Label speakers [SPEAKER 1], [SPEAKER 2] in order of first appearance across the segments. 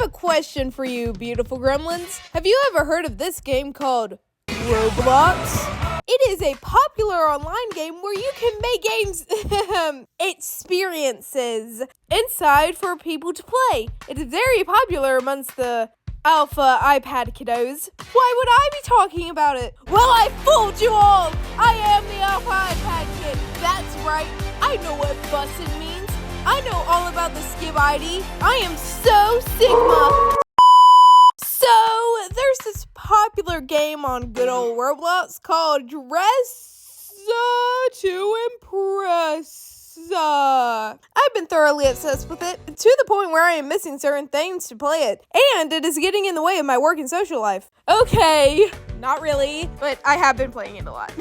[SPEAKER 1] have a question for you, beautiful gremlins. Have you ever heard of this game called Roblox? It is a popular online game where you can make games experiences inside for people to play. It is very popular amongst the alpha iPad kiddos. Why would I be talking about it? Well, I fooled you all! I am the alpha iPad kid. That's right. I know what busted means. I know all about the skib ID. I am so Sigma. So, there's this popular game on good old Roblox called Dress to Impress. I've been thoroughly obsessed with it, to the point where I am missing certain things to play it, and it is getting in the way of my work and social life. Okay, not really, but I have been playing it a lot.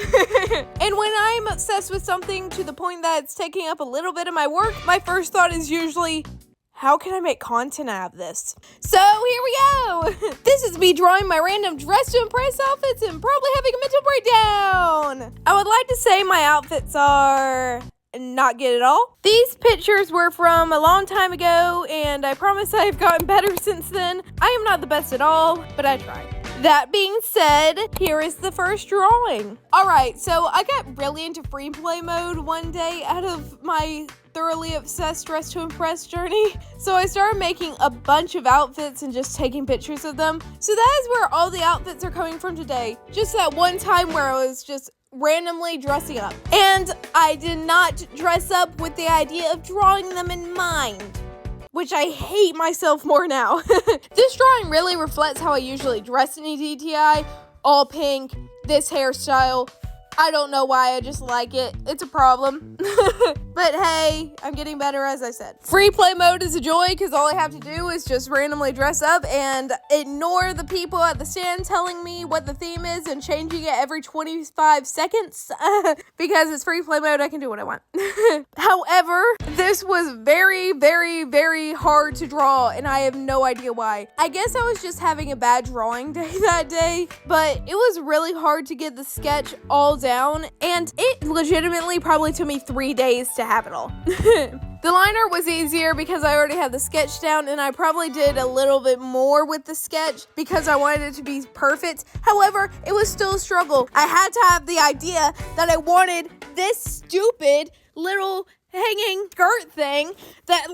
[SPEAKER 1] And when I'm obsessed with something to the point that it's taking up a little bit of my work, my first thought is usually, how can I make content out of this? So here we go! This is me drawing my random dress to impress outfits and probably having a mental breakdown! I would like to say my outfits are not good at all. These pictures were from a long time ago, and I promise I've gotten better since then. I am not the best at all, but I tried. That being said, here is the first drawing. Alright, so I got really into free play mode one day out of my thoroughly obsessed dress to impress journey. So I started making a bunch of outfits and just taking pictures of them. So that is where all the outfits are coming from today. Just that one time where I was just randomly dressing up. And I did not dress up with the idea of drawing them in mind, which I hate myself more now. This drawing really reflects how I usually dress in a DTI. All pink, this hairstyle. I don't know why, I just like it. It's a problem. But hey, I'm getting better, as I said. Free play mode is a joy because all I have to do is just randomly dress up and ignore the people at the stand telling me what the theme is and changing it every 25 seconds. Because it's free play mode, I can do what I want. However, this was very, very, very hard to draw, and I have no idea why. I guess I was just having a bad drawing day that day, but it was really hard to get the sketch all down, and it legitimately probably took me 3 days to have it all. The liner was easier because I already had the sketch down, and I probably did a little bit more with the sketch because I wanted it to be perfect. However, it was still a struggle. I had to have the idea that I wanted this stupid little hanging skirt thing that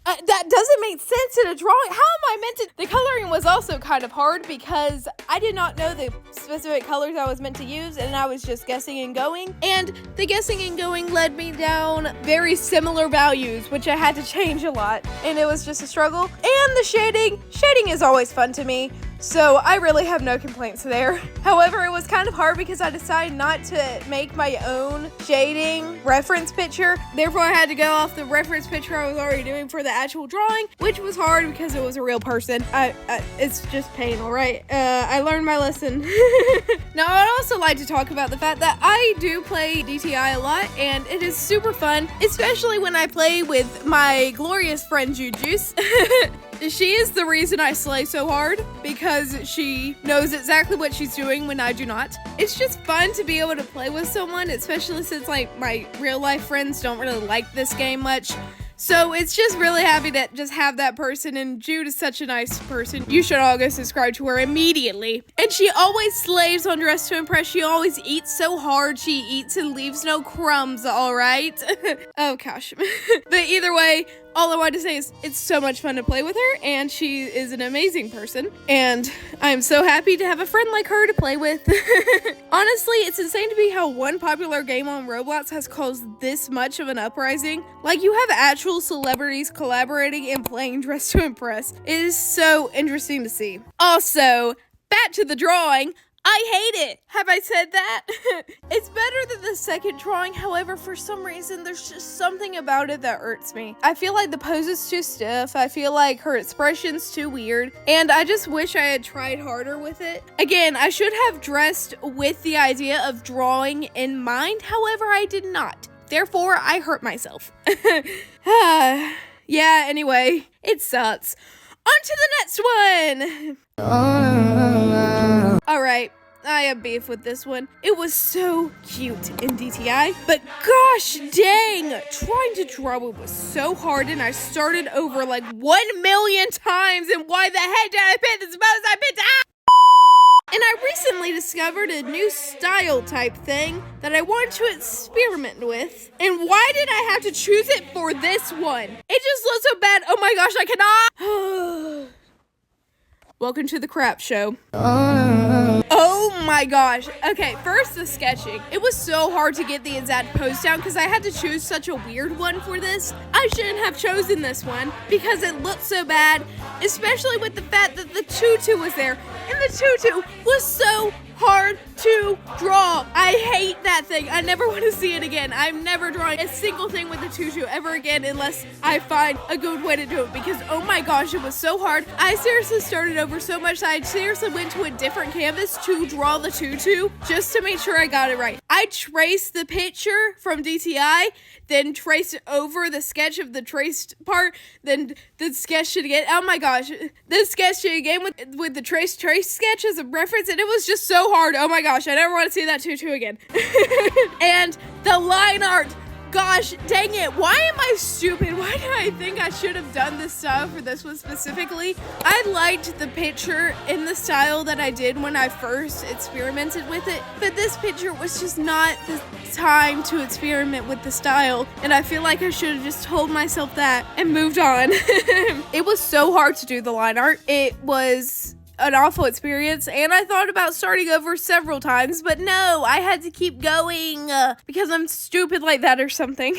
[SPEAKER 1] that doesn't make sense in a drawing. How am I meant to? The coloring was also kind of hard because I did not know the specific colors I was meant to use, and I was just guessing and going. And the guessing and going led me down very similar values, which I had to change a lot, and it was just a struggle. And the shading is always fun to me, so I really have no complaints there. However, it was kind of hard because I decided not to make my own shading reference picture. Therefore, I had to go off the reference picture I was already doing for the actual drawing, which was hard because it was a real person. It's just pain, all right? I learned my lesson. Now, I'd also like to talk about the fact that I do play DTI a lot, and it is super fun, especially when I play with my glorious friend Juju's. She is the reason I slay so hard, because she knows exactly what she's doing when I do not. It's just fun to be able to play with someone, especially since my real life friends don't really like this game much. So it's just really happy to just have that person, and Jude is such a nice person. You should all go subscribe to her immediately. And she always slays on Dress to Impress. She always eats so hard. She eats and leaves no crumbs, all right? Oh, gosh. But either way, all I wanted to say is it's so much fun to play with her, and she is an amazing person, and I'm so happy to have a friend like her to play with. Honestly, it's insane to me how one popular game on Roblox has caused this much of an uprising. Like, you have actual celebrities collaborating and playing Dress to Impress. It is so interesting to see. Also, back to the drawing. I hate it! Have I said that? It's better than the second drawing, however, for some reason, there's just something about it that irks me. I feel like the pose is too stiff, I feel like her expression's too weird, and I just wish I had tried harder with it. Again, I should have dressed with the idea of drawing in mind, however, I did not. Therefore, I hurt myself. Yeah, anyway, it sucks. On to the next one! Alright, I have beef with this one. It was so cute in DTI, but gosh dang, trying to draw it was so hard, and I started over like 1,000,000 times, and why the heck did I pick the most I picked? And I recently discovered a new style type thing that I wanted to experiment with. And why did I have to choose it for this one? It just looks so bad. Oh my gosh, I cannot. Welcome to the crap show. Oh my gosh. Okay, first the sketching. It was so hard to get the exact pose down because I had to choose such a weird one for this. I shouldn't have chosen this one because it looked so bad, especially with the fact that the tutu was there. And the tutu was so hard to draw. I hate that thing. I never want to see it again. I'm never drawing a single thing with a tutu ever again unless I find a good way to do it, because oh my gosh, it was so hard. I seriously started over so much that I seriously went to a different canvas to draw the tutu just to make sure I got it right. I traced the picture from DTI, then traced it over the sketch of the traced part, then sketched it again. Oh my gosh, then sketched it again with the trace sketch as a reference, and it was just so hard. Oh my gosh, I never want to see that tutu again. And the line art, gosh dang it, why am I stupid? Why did I think I should have done this style for this one specifically? I liked the picture in the style that I did when I first experimented with it, but this picture was just not the time to experiment with the style, and I feel like I should have just told myself that and moved on. It was so hard to do the line art. It was an awful experience, and I thought about starting over several times, but no, I had to keep going because I'm stupid like that or something.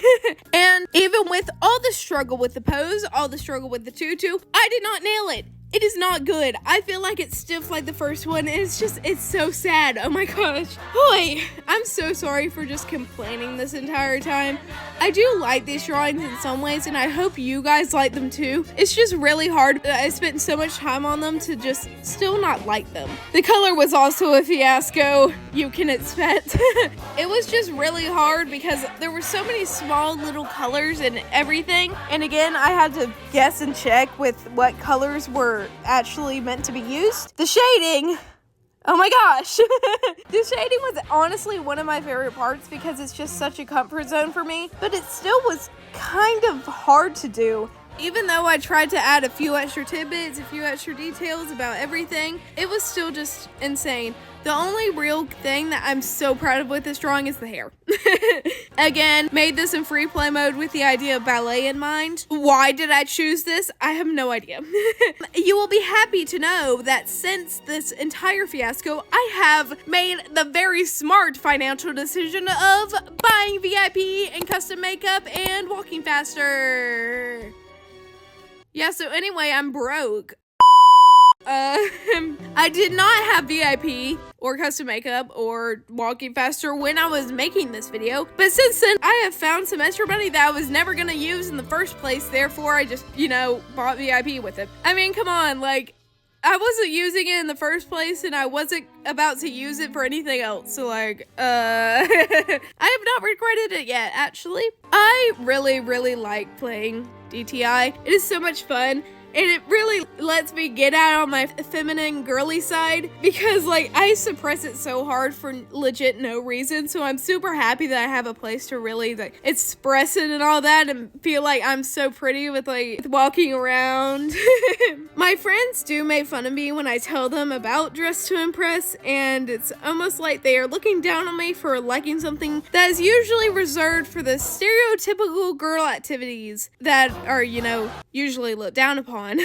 [SPEAKER 1] And even with all the struggle with the pose, all the struggle with the tutu, I did not nail it. It is not good. I feel like it's stiff like the first one, and it's so sad. Oh my gosh. Boy, I'm so sorry for just complaining this entire time. I do like these drawings in some ways, and I hope you guys like them too. It's just really hard. I spent so much time on them to just still not like them. The color was also a fiasco, you can expect. It was just really hard because there were so many small little colors and everything. And again, I had to guess and check with what colors were actually meant to be used. The shading, oh my gosh. The shading was honestly one of my favorite parts because it's just such a comfort zone for me, but it still was kind of hard to do. Even though I tried to add a few extra tidbits, a few extra details about everything, it was still just insane. The only real thing that I'm so proud of with this drawing is the hair. Again, made this in free play mode with the idea of ballet in mind. Why did I choose this? I have no idea. You will be happy to know that since this entire fiasco, I have made the very smart financial decision of buying VIP and custom makeup and walking faster. Yeah, so anyway, I'm broke. I did not have VIP or custom makeup or walking faster when I was making this video, but since then I have found some extra money that I was never gonna use in the first place, therefore I just, bought VIP with it. I mean, come on, like, I wasn't using it in the first place and I wasn't about to use it for anything else, so like, I have not regretted it yet, actually. I really, really like playing DTI. It is so much fun. And it really lets me get out on my feminine girly side because like I suppress it so hard for legit no reason. So I'm super happy that I have a place to really like express it and all that and feel like I'm so pretty with like walking around. My friends do make fun of me when I tell them about Dress to Impress, and it's almost like they are looking down on me for liking something that is usually reserved for the stereotypical girl activities that are, usually looked down upon.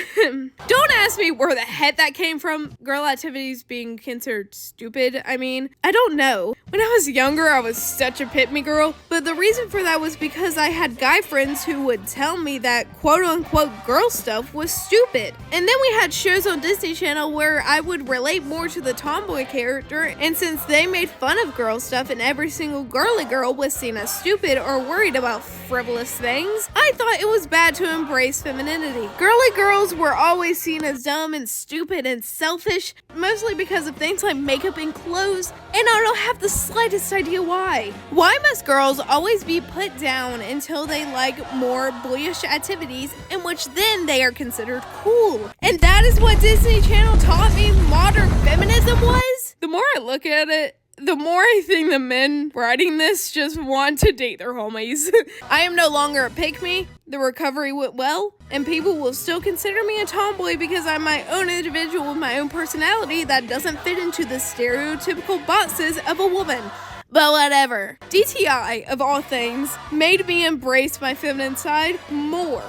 [SPEAKER 1] Don't ask me where the heck that came from, girl activities being considered stupid. I mean, I don't know. When I was younger, I was such a pick-me girl, but the reason for that was because I had guy friends who would tell me that quote-unquote girl stuff was stupid. And then we had shows on Disney Channel where I would relate more to the tomboy character, and since they made fun of girl stuff and every single girly girl was seen as stupid or worried about frivolous things, I thought it was bad to embrace femininity. Girly girls were always seen as dumb and stupid and selfish, mostly because of things like makeup and clothes, and I don't have the slightest idea why. Why must girls always be put down until they like more boyish activities, in which then they are considered cool? And that is what Disney Channel taught me modern feminism was? The more I look at it, the more I think the men writing this just want to date their homies. I am no longer a pick-me. The recovery went well, and people will still consider me a tomboy because I'm my own individual with my own personality that doesn't fit into the stereotypical boxes of a woman. But whatever. DTI, of all things, made me embrace my feminine side more,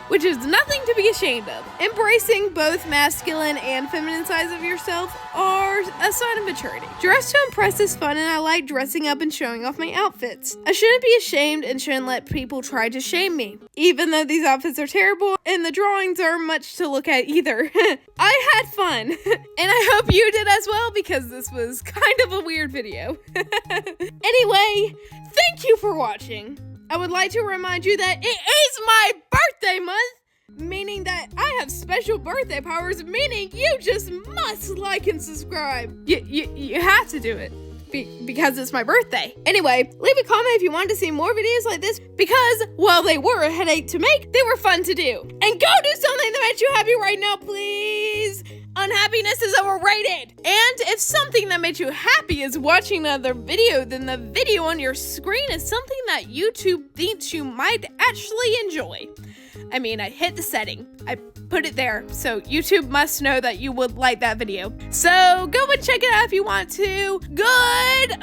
[SPEAKER 1] which is nothing to be ashamed of. Embracing both masculine and feminine sides of yourself are a sign of maturity. Dress to impress is fun, and I like dressing up and showing off my outfits. I shouldn't be ashamed and shouldn't let people try to shame me, even though these outfits are terrible and the drawings aren't much to look at either. I had fun, and I hope you did as well, because this was kind of a weird video. Anyway, thank you for watching. I would like to remind you that it is my birthday month, meaning that I have special birthday powers, meaning you just must like and subscribe. You have to do it. Because it's my birthday. Anyway, leave a comment if you want to see more videos like this, because while they were a headache to make, they were fun to do. And go do something that makes you happy right now, please. Unhappiness is overrated. And if something that makes you happy is watching another video, then the video on your screen is something that YouTube thinks you might actually enjoy. I mean, I hit the setting. I put it there, so YouTube must know that you would like that video. So go and check it out if you want to. Goodbye.